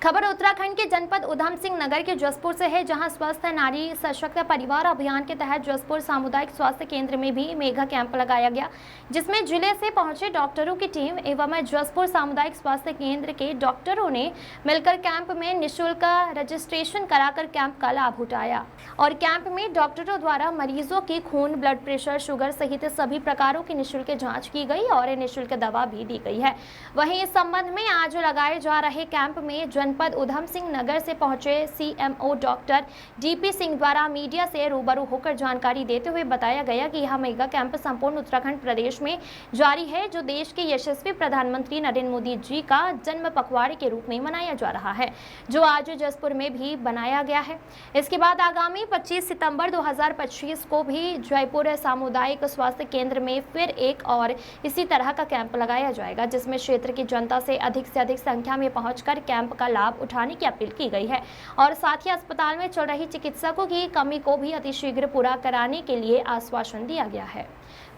खबर उत्तराखंड के जनपद उधम सिंह नगर के जसपुर से है, जहां स्वस्थ नारी सशक्त परिवार अभियान के तहत जसपुर सामुदायिक स्वास्थ्य केंद्र में भी मेगा कैंप लगाया गया, जिसमें जिले से पहुंचे डॉक्टरों की टीम एवं जसपुर सामुदायिक स्वास्थ्य केंद्र के डॉक्टरों ने मिलकर कैंप में निःशुल्क रजिस्ट्रेशन कराकर कैंप का लाभ उठाया। और कैंप में डॉक्टरों द्वारा मरीजों की खून, ब्लड प्रेशर, शुगर सहित सभी प्रकारों की निःशुल्क जाँच की गई और निःशुल्क दवा भी दी गई है। वहीं इस संबंध में आज लगाए जा रहे कैंप में जनपद उधम सिंह नगर से पहुंचे सीएमओ डॉक्टर डीपी सिंह द्वारा मीडिया से रूबरू होकर जानकारी देते हुए बताया गया कि यह मेगा कैंप संपूर्ण उत्तराखंड प्रदेश में जारी है, जो देश के यशस्वी प्रधानमंत्री नरेंद्र मोदी जी का जन्म पखवाड़े के रूप में मनाया जा रहा है, जो आज जसपुर में भी बनाया गया है। इसके बाद आगामी 25 सितंबर 2025 को भी जयपुर सामुदायिक स्वास्थ्य केंद्र में फिर एक और इसी तरह का कैंप लगाया जाएगा, जिसमें क्षेत्र की जनता से अधिक संख्या में पहुंचकर कैंप का लाभ उठाने की अपील की गई है और साथ ही अस्पताल में चल रही चिकित्सकों की कमी को भी अतिशीघ्र पूरा कराने के लिए आश्वासन दिया गया है।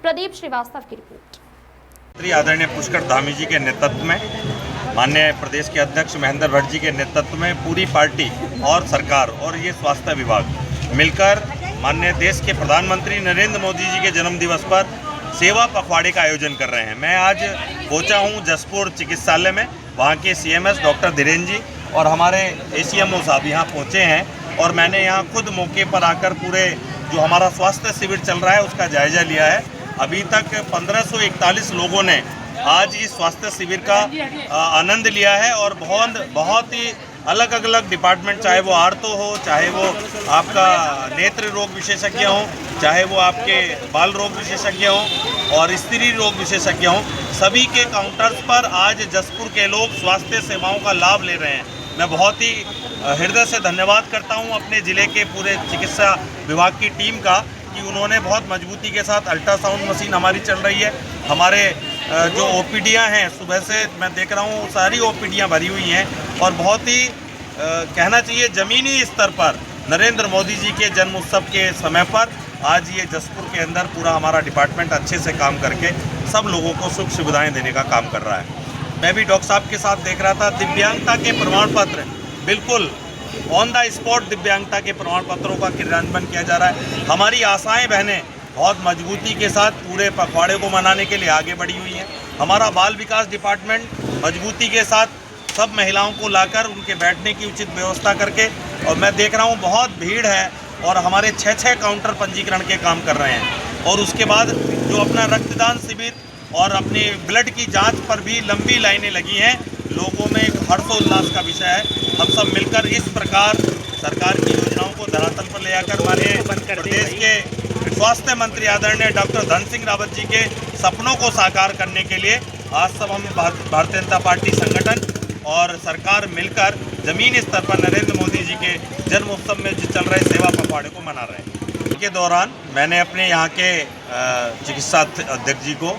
प्रदीप श्रीवास्तव की रिपोर्ट। आदरणीय पुष्कर धामी जी के नेतृत्व में, माननीय प्रदेश के अध्यक्ष महेंद्र भट्ट जी के नेतृत्व में पूरी पार्टी और सरकार और ये स्वास्थ्य विभाग मिलकर माननीय देश के प्रधानमंत्री नरेंद्र मोदी जी के जन्म दिवस पर सेवा पखवाड़े का आयोजन कर रहे हैं। मैं आज पहुंचा हूं जसपुर चिकित्सालय में, वहां के सीएमएस डॉक्टर धीरेन्द्र जी और हमारे एसीएमओ साहब यहां पहुंचे हैं और मैंने यहां खुद मौके पर आकर पूरे जो हमारा स्वास्थ्य शिविर चल रहा है उसका जायजा लिया है। अभी तक 1541 लोगों ने आज इस स्वास्थ्य शिविर का आनंद लिया है और बहुत ही अलग अलग डिपार्टमेंट, चाहे वो आर्थो हो, चाहे वो आपका नेत्र रोग विशेषज्ञ हो, चाहे वो आपके बाल रोग विशेषज्ञ हो और स्त्री रोग विशेषज्ञ हो, सभी के काउंटर्स पर आज जसपुर के लोग स्वास्थ्य सेवाओं का लाभ ले रहे हैं। मैं बहुत ही हृदय से धन्यवाद करता हूं अपने ज़िले के पूरे चिकित्सा विभाग की टीम का कि उन्होंने बहुत मजबूती के साथ, अल्ट्रासाउंड मशीन हमारी चल रही है, हमारे जो ओपीडीयाँ हैं सुबह से मैं देख रहा हूँ सारी ओपीडीयाँ भरी हुई हैं और बहुत ही कहना चाहिए ज़मीनी स्तर पर नरेंद्र मोदी जी के जन्म उत्सव के समय पर आज ये जसपुर के अंदर पूरा हमारा डिपार्टमेंट अच्छे से काम करके सब लोगों को सुख सुविधाएं देने का काम कर रहा है। मैं भी डॉक्टर साहब के साथ देख रहा था, दिव्यांगता के प्रमाण पत्र बिल्कुल ऑन द स्पॉट दिव्यांगता के प्रमाण पत्रों का क्रियान्वयन किया जा रहा है। हमारी आशाएं बहनें बहुत मजबूती के साथ पूरे पखवाड़े को मनाने के लिए आगे बढ़ी हुई हैं। हमारा बाल विकास डिपार्टमेंट मजबूती के साथ सब महिलाओं को लाकर उनके बैठने की उचित व्यवस्था करके, और मैं देख रहा हूँ बहुत भीड़ है और हमारे 6 काउंटर पंजीकरण के काम कर रहे हैं। और उसके बाद जो अपना रक्तदान शिविर और अपनी ब्लड की जांच पर भी लंबी लाइनें लगी हैं, लोगों में एक हर्षोल्लास का विषय है। हम सब मिलकर इस प्रकार सरकार की योजनाओं को धरातल पर ले आकर हमारे प्रदेश के स्वास्थ्य मंत्री आदरणीय डॉक्टर धन सिंह रावत जी के सपनों को साकार करने के लिए आज सब हम भारतीय जनता पार्टी संगठन और सरकार मिलकर ज़मीनी स्तर पर नरेंद्र मोदी जी के जन्म उत्सव में जो चल रहे सेवा पखवाड़े को मना रहे हैं। के दौरान मैंने अपने यहाँ के चिकित्सा अध्यक्ष जी को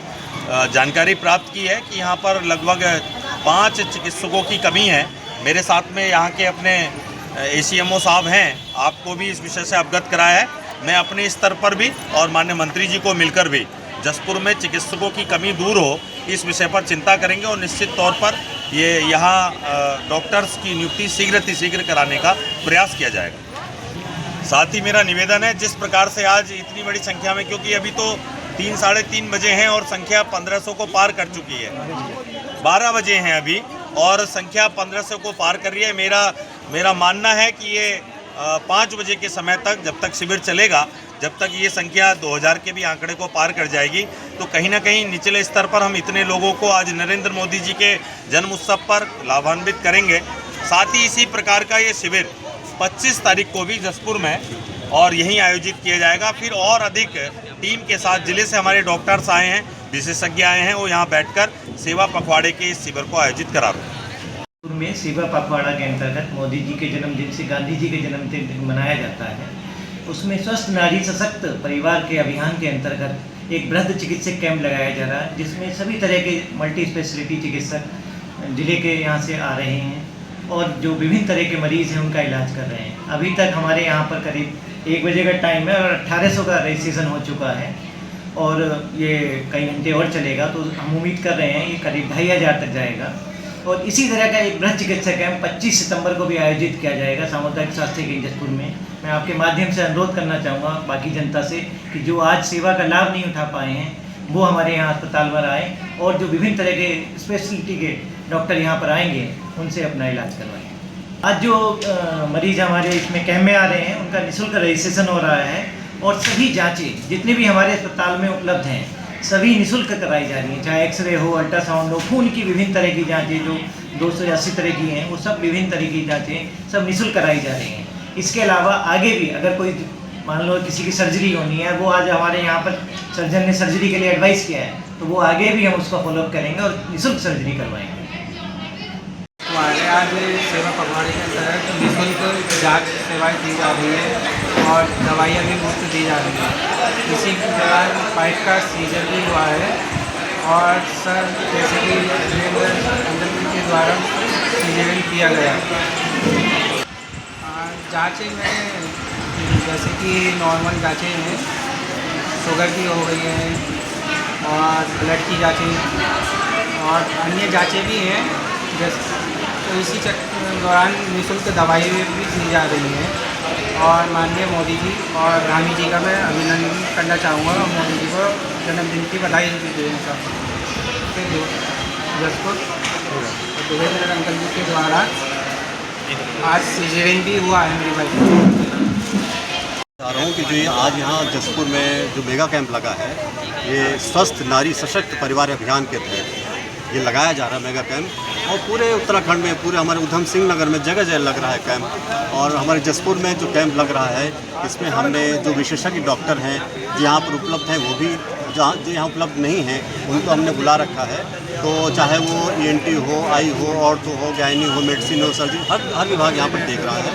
जानकारी प्राप्त की है कि यहाँ पर लगभग 5 चिकित्सकों की कमी है। मेरे साथ में यहाँ के अपने एसीएमओ साहब हैं, आपको भी इस विषय से अवगत कराया है। मैं अपने स्तर पर भी और माननीय मंत्री जी को मिलकर भी जसपुर में चिकित्सकों की कमी दूर हो इस विषय पर चिंता करेंगे और निश्चित तौर पर ये यहाँ डॉक्टर्स की नियुक्ति शीघ्र कराने का प्रयास किया जाएगा। साथ ही मेरा निवेदन है, जिस प्रकार से आज इतनी बड़ी संख्या में, क्योंकि अभी तो 3 साढ़े 3 बजे हैं और संख्या 1500 को पार कर चुकी है, 12 बजे हैं अभी और संख्या 1500 को पार कर रही है। मेरा मानना है कि ये 5 बजे के समय तक, जब तक शिविर चलेगा, जब तक ये संख्या 2000 के भी आंकड़े को पार कर जाएगी, तो कहीं ना कहीं निचले स्तर पर हम इतने लोगों को आज नरेंद्र मोदी जी के जन्म उत्सव पर लाभान्वित करेंगे। साथ ही इसी प्रकार का ये शिविर 25 तारीख को भी जसपुर में और यहीं आयोजित किया जाएगा। फिर और अधिक टीम के साथ जिले से हमारे डॉक्टर्स आए हैं, विशेषज्ञ आए हैं, वो यहाँ बैठकर सेवा पखवाड़े के इस शिविर को आयोजित करा रहे हैं। में सेवा पखवाड़ा के अंतर्गत मोदी जी के जन्मदिन से गांधी जी के जन्मदिन मनाया जाता है। उसमें स्वस्थ नारी सशक्त परिवार के अभियान के अंतर्गत एक वृहद चिकित्सक कैंप लगाया जा रहा है, जिसमें सभी तरह के मल्टी स्पेशलिटी चिकित्सक जिले के यहाँ से आ रहे हैं और जो विभिन्न तरह के मरीज़ हैं उनका इलाज कर रहे हैं। अभी तक हमारे यहाँ पर करीब 1 बजे का टाइम है और 1800 का रजिस्ट्रेशन हो चुका है और ये कई घंटे और चलेगा, तो हम उम्मीद कर रहे हैं ये करीब 2500 तक जाएगा। और इसी तरह का एक बृहद चिकित्सा कैंप 25 सितंबर को भी आयोजित किया जाएगा सामुदायिक स्वास्थ्य केंद्र जसपुर में। मैं आपके माध्यम से अनुरोध करना चाहूँगा बाकी जनता से कि जो आज सेवा का लाभ नहीं उठा पाए हैं वो हमारे यहाँ अस्पताल पर आए और जो विभिन्न तरह के स्पेशलिटी के डॉक्टर यहाँ पर आएंगे उनसे अपना इलाज करवाएं। आज जो मरीज हमारे इसमें कैंप में आ रहे हैं उनका निःशुल्क रजिस्ट्रेशन हो रहा है और सभी जाँचें जितने भी हमारे अस्पताल में उपलब्ध हैं सभी निःशुल्क कराई जा रही हैं, चाहे एक्सरे हो, अल्ट्रासाउंड हो, खून की विभिन्न तरह की जाँचें जो 280 तरह की हैं वो सब विभिन्न तरह की जाँचें सब निःशुल्क कराई जा रही हैं। इसके अलावा आगे भी अगर कोई मान लो किसी की सर्जरी होनी है, वो आज हमारे यहाँ पर सर्जन ने सर्जरी के लिए एडवाइस किया है तो वो आगे भी हम उसका फॉलोअप करेंगे और निःशुल्क सर्जरी करवाएंगे। हमारे आज सेवा पखवाड़े के अंतर्गत निःशुल्क जांच सेवाएं दी जा रही है और दवाइयाँ भी मुफ्त दी जा रही हैं। इसी के दौरान पाइप का सीजन भी हुआ है और सर जैसे कि अंदर के द्वारा सीजन किया गया। जाँचें में जैसे कि नॉर्मल जाँचें हैं, शुगर की हो गई हैं और ब्लड की जाँचें और अन्य जाँचें भी हैं। जैसे तो इसी दौरान निःशुल्क दवाई भी दी जा रही हैं और माननीय मोदी जी और प्रधानमंत्री जी का मैं अभिनंदन करना चाहूँगा और मोदी जी को जन्मदिन की बधाई भी देना चाहूँगा। जसपुर दुबेंद्र अंकल जी के द्वारा आज सीजरिंग भी हुआ है मेरी भाई। चाह रहा हूँ कि जो आज यहाँ जसपुर में जो मेगा कैंप लगा है ये स्वस्थ नारी सशक्त परिवार अभियान के तहत ये लगाया जा रहा है मेगा कैंप और पूरे उत्तराखंड में पूरे हमारे उधम सिंह नगर में जगह जगह लग रहा है कैंप। और हमारे जसपुर में जो कैंप लग रहा है इसमें हमने जो विशेषज्ञ डॉक्टर हैं जो यहाँ पर उपलब्ध हैं वो भी जो यहाँ उपलब्ध नहीं हैं उनको हमने बुला रखा है। तो चाहे वो ENT हो, आई हो, ऑर्थो हो, गायनी हो, मेडिसिन हो, सर्जरी हर विभाग यहाँ पर देख रहा है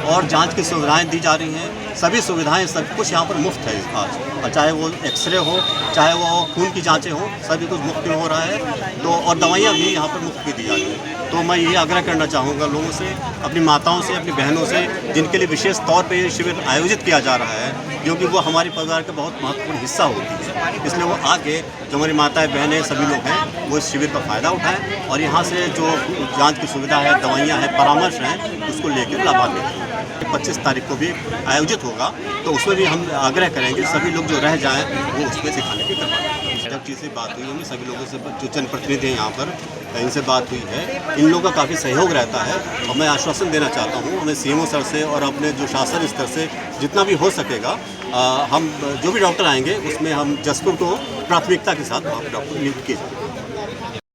और जांच की सुविधाएं दी जा रही हैं। सभी सुविधाएं सब कुछ यहाँ पर मुफ्त है आज, और चाहे वो एक्सरे हो, चाहे वो खून की जांचें हो, सभी कुछ मुफ्त में हो रहा है। तो और दवाइयाँ भी यहाँ पर मुफ्त में दी जा रही हैं। तो मैं ये आग्रह करना चाहूँगा लोगों से, अपनी माताओं से, अपनी बहनों से जिनके लिए विशेष तौर पर ये शिविर आयोजित किया जा रहा है क्योंकि वो हमारे परिवार का बहुत महत्वपूर्ण हिस्सा होती है, इसलिए वो आके जो हमारी माताएं बहनें सभी लोग हैं वो इस शिविर का फ़ायदा उठाएं और यहाँ से जो जांच की सुविधा है, दवाइयाँ हैं, परामर्श हैं, उसको लेकर लाभान्वित हों। 25 तारीख को भी आयोजित होगा तो उसमें भी हम आग्रह करेंगे सभी लोग जो रह जाएँ वो उसमें सिखाने की करवाएं। जब चीज़ से बात हुई हमें सभी लोगों से, जो जनप्रतिनिधि हैं यहाँ पर इनसे बात हुई है, इन लोगों का काफ़ी सहयोग रहता है और मैं आश्वासन देना चाहता हूँ हमें CMO सर से और अपने जो शासन स्तर से जितना भी हो सकेगा हम जो भी डॉक्टर आएंगे उसमें हम जसपुर को प्राथमिकता के साथ वहाँ पर डॉक्टर नियुक्त किए जाएंगे।